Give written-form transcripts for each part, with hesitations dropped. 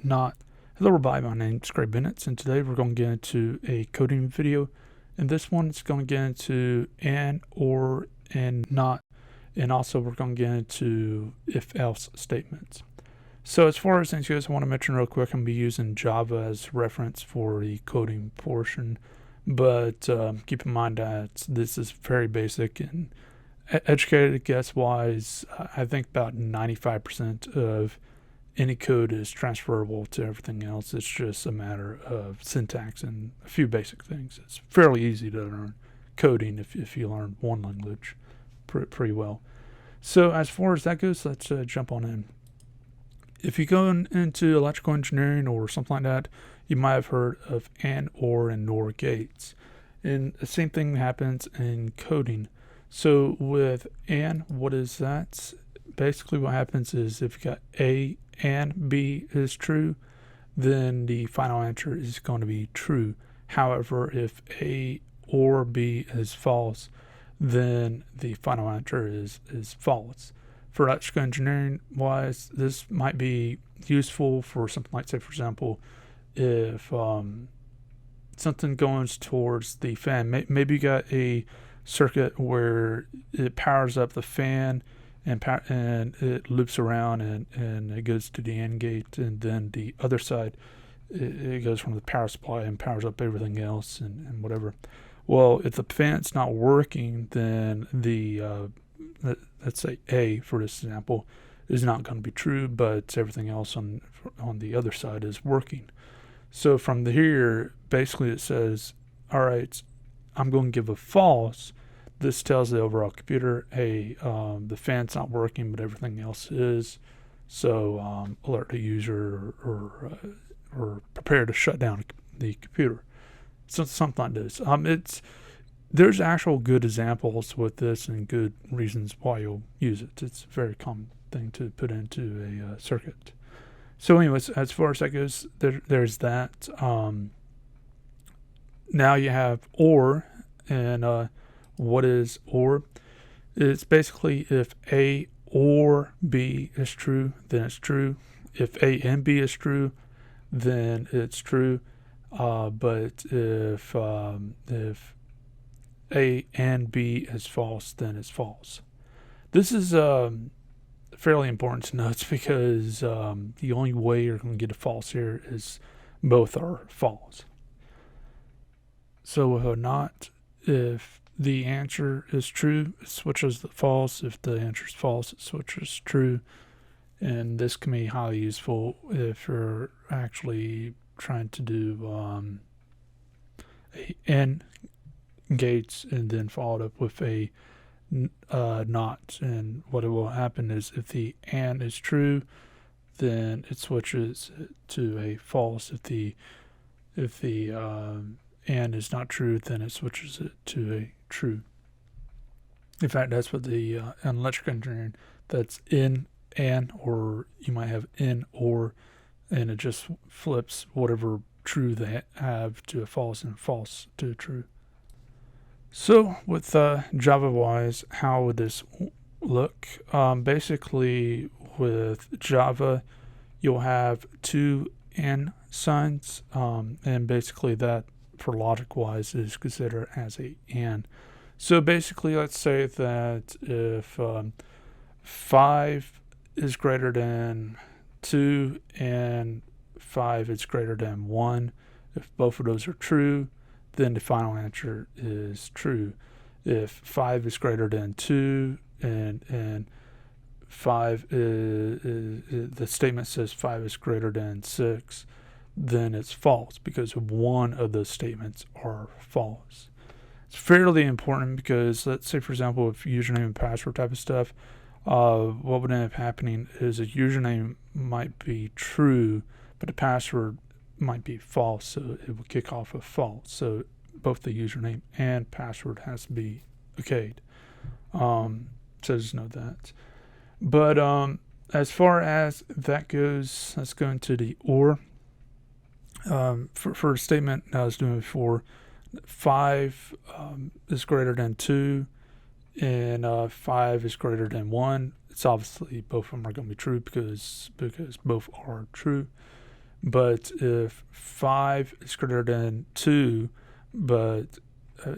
not. Hello everybody, my name's CraigBennettII, and today we're going to get into a coding video. In this one, it's going to get into and, or, and not, and also we're going to get into if-else statements. So as far as things goes, I want to mention real quick, I'm going to be using Java as reference for the coding portion, but keep in mind that this is very basic and educated guess-wise. I think about 95% of any code is transferable to everything else. It's just a matter of syntax and a few basic things. It's fairly easy to learn coding if you learn one language pretty well. So as far as that goes, let's jump on in. If you go into electrical engineering or something like that, you might have heard of and, or, and nor gates. And the same thing happens in coding. So with and, what is that? Basically what happens is if you got A and B is true, then the final answer is going to be true. However, if A or B is false, then the final answer is false. For electrical engineering wise, this might be useful for something like, say for example, if something goes towards the fan, maybe you got a circuit where it powers up the fan and it loops around and it goes to the AND gate, and then the other side it goes from the power supply and powers up everything else and whatever. Well, if the fan's not working, then the let's say A, for this example, is not going to be true, but everything else on the other side is working. So from here, basically it says, all right, I'm going to give a false. This tells the overall computer, hey, the fan's not working, but everything else is. So alert the user or prepare to shut down the computer. So something like this. There's actual good examples with this and good reasons why you'll use it. It's a very common thing to put into a circuit. So anyways, as far as that goes, there's that. Now you have or, and what is or? It's basically if A or B is true, then it's true. If A and B is true, then it's true. But if A and B is false, then it's false. This is fairly important to note because the only way you're going to get a false here is both are false. So with a not, if the answer is true, it switches to false. If the answer is false, it switches to true. And this can be highly useful if you're actually trying to do a AND gates and then followed up with a not. And what it will happen is if the AND is true, then it switches to a false. If the AND is not true, then it switches it to a true. In fact, that's what the in electrical engineering, that's in and, or you might have in or, and it just flips whatever true they have to a false and false to a true. So with Java wise, how would this look? Basically with Java, you'll have two and signs, and basically that for logic wise is considered as a and. So basically let's say that if 5 is greater than 2 and 5 is greater than 1, if both of those are true, then the final answer is true. If 5 is greater than 2 and 5 is the statement says 5 is greater than 6, then it's false because one of those statements are false. It's fairly important because let's say, for example, if username and password type of stuff, what would end up happening is a username might be true, but the password might be false, so it will kick off a false. So both the username and password has to be okayed. So just note that. But as far as that goes, let's go into the or. For a statement I was doing before, 5 is greater than 2 and 5 is greater than 1. It's obviously both of them are going to be true because both are true. But if 5 is greater than 2, but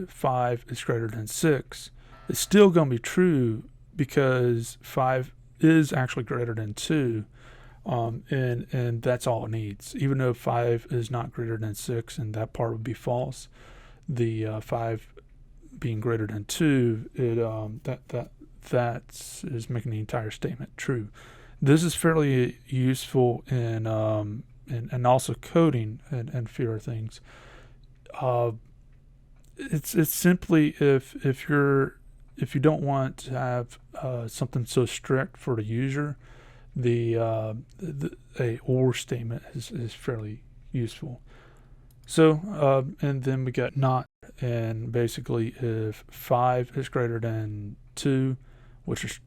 5 is greater than 6, it's still going to be true because 5 is actually greater than 2. And that's all it needs. Even though 5 is not greater than 6, and that part would be false, the 5 being greater than 2, that is making the entire statement true. This is fairly useful in and also coding and fewer things. It's simply if you don't want to have something so strict for the user, a or statement is fairly useful. So and then we got not, and basically if 5 is greater than 2, which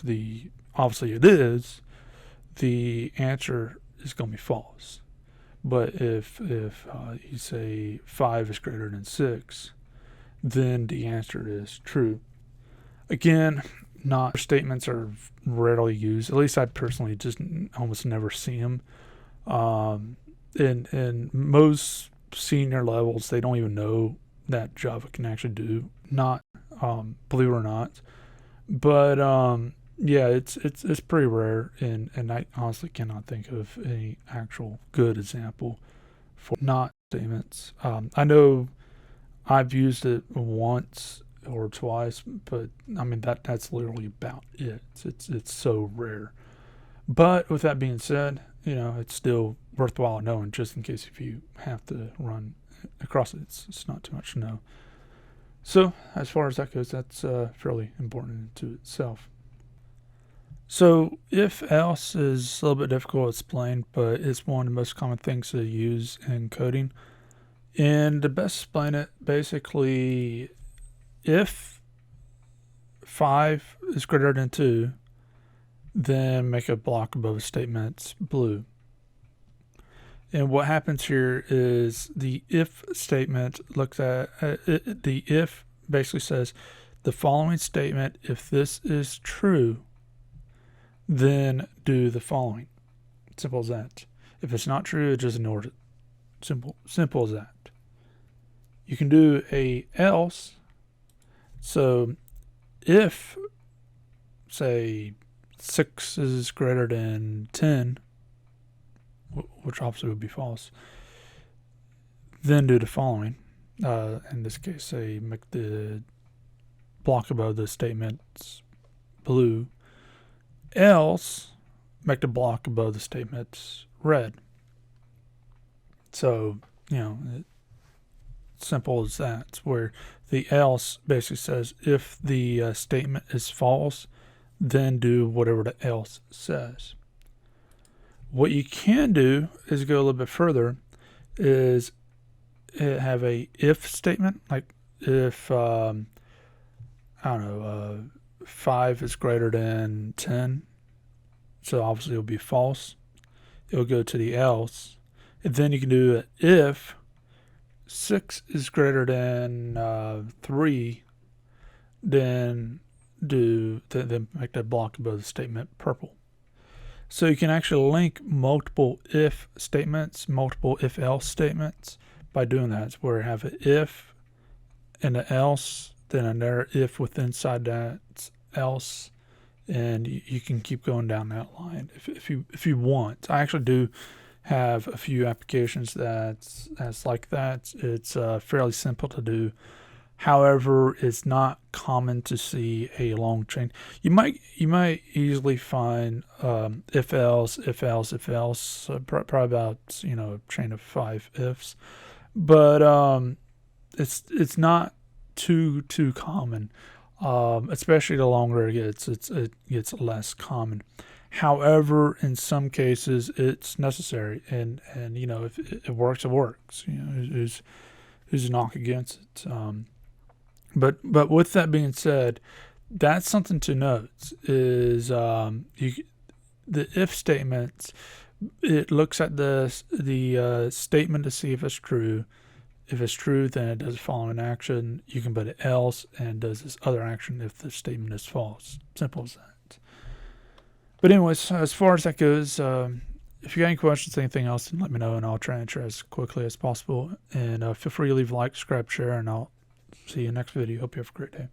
the obviously it is, the answer is going to be false. But if you say 5 is greater than 6, then the answer is true. Again, not statements are rarely used. At least I personally just almost never see them. In most senior levels, they don't even know that Java can actually do not, believe it or not. But yeah, it's pretty rare, and I honestly cannot think of any actual good example for not statements. I know I've used it once or twice, but I mean that's literally about it. It's so rare. But with that being said, it's still worthwhile knowing, just in case if you have to run across it. It's not too much to know. So as far as that goes, that's fairly important to itself. So if else is a little bit difficult to explain, but it's one of the most common things to use in coding. And to best explain it, basically, if 5 is greater than 2, then make a block above the statements blue. And what happens here is the if statement looks at the if basically says the following statement, if this is true, then do the following. Simple as that. If it's not true, it just ignores it. Simple as that. You can do a else. So if, say, 6 is greater than 10, which obviously would be false, then do the following. In this case, say make the block above the statements blue, else make the block above the statements red. So, simple as that, where the else basically says if the statement is false, then do whatever the else says. What you can do is go a little bit further, is have a if statement, like if, 5 is greater than 10, so obviously it'll be false. It'll go to the else, and then you can do it if 6 is greater than 3, then make that block above the statement purple. So you can actually link multiple if statements, multiple if else statements by doing that. It's where you have an if and an else, then another if with inside that else, and you can keep going down that line if you want. I actually do have a few applications that's like that. It's fairly simple to do. However, it's not common to see a long chain. You might easily find if else, probably about a chain of 5 ifs, but it's not too common. Especially the longer it gets, it gets less common. However, in some cases, it's necessary, and if it works, it works. Who's to knock against it? But with that being said, that's something to note. Is the if statements? It looks at the statement to see if it's true. If it's true, then it does the following action. You can put it else, and it does this other action if the statement is false. Simple as that. But anyways, as far as that goes, If you got any questions, anything else, then let me know, and I'll try and answer as quickly as possible. And feel free to leave a like, subscribe, share, and I'll see you next video. Hope you have a great day.